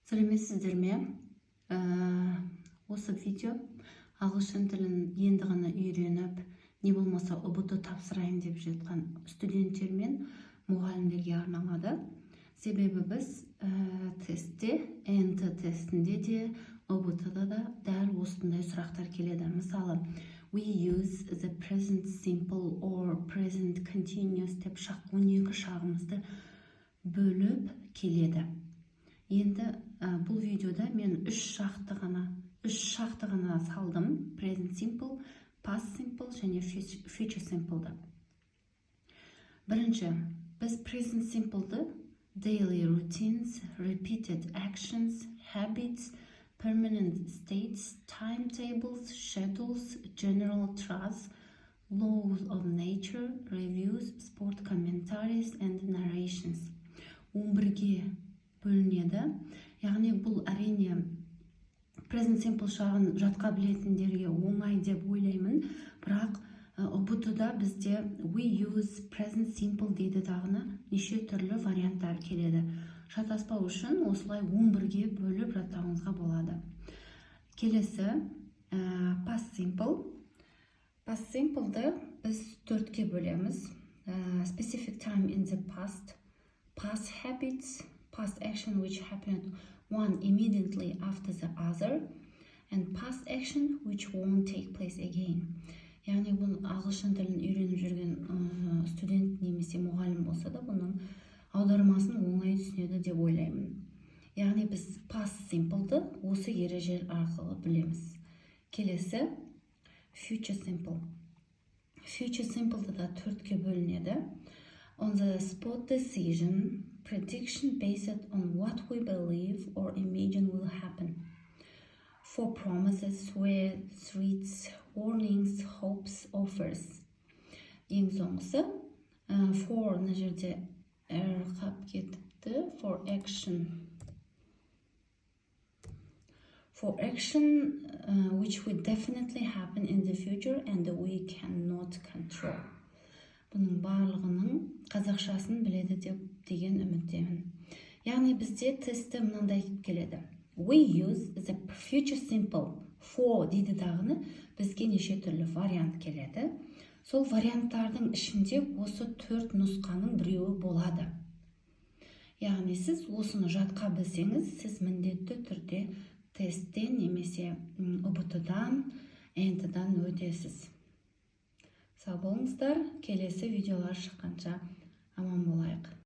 Сәлеметсіздер ме? Осы видео ағылшын тілін енді ғана үйреніп, не болмаса ұбт тапсырайын деп жатқан студенттер мен мұғалімдерге арналады. Себебі біз тестте, НТ тестінде де, ұбт-да да дәл осындай сұрақтар келеді. Мысалы, we use the present simple or present continuous деп 12 шағымызды бөліп келеді. Енді бұл видеода мен үш шақты ғана салдым. Present simple, past simple және future simple'ды. Бірінші, біз present simple'ды daily routines, repeated actions, habits, permanent states, timetables, schedules, general truths, laws of nature, reviews, sport commentaries and narrations 11-ге бөлінеді. Яғни бұл әрине present simple шағын жатқа білетіндерге оңай деп ойлаймын, бірақ ұбт-да бізде we use present simple дейді дағына неше түрлі варианттар келеді. Шатаспау үшін осылай 11-ге бөліп жаттауыңызға болады. Келесі past simple. Past simple'ды біз 4-ге бөлеміз. Specific time in the past, past habits, past action which happened one immediately after the other, and past action which won't take place again. Яғни бұл ағылшын тілін үйреніп жүрген студент немесе мұғалім болса да, бұның аудармасын оңай түсінеді деп ойлаймын. Яғни біз past simple'ды осы ережелер арқылы білеміз. Келесі future simple. Future simple'ды да 4-ке бөлінеді. On the spot decision, prediction based on what we believe or imagine will happen. For promises, swears, threats, warnings, hopes, offers. Ең соңғысы, for мына жерде қап кетіпті, for action. For action which will definitely happen in the future and we cannot control. Бұның барлығының қазақшасын біледі деген үміттемін. Яғни бізде тесті мынандай келеді. We use the future simple for дейді дағыны бізге неше түрлі вариант келеді. Сол варианттардың ішінде осы 4 нұсқаның біреуі болады. Яғни сіз осыны жатқа білсеңіз, сіз міндетті түрде тесттен немесе ұбт-дан, НТ-дан өтесіз. Сау болыңыздар, келесі видеолар шыққанша аман болайық.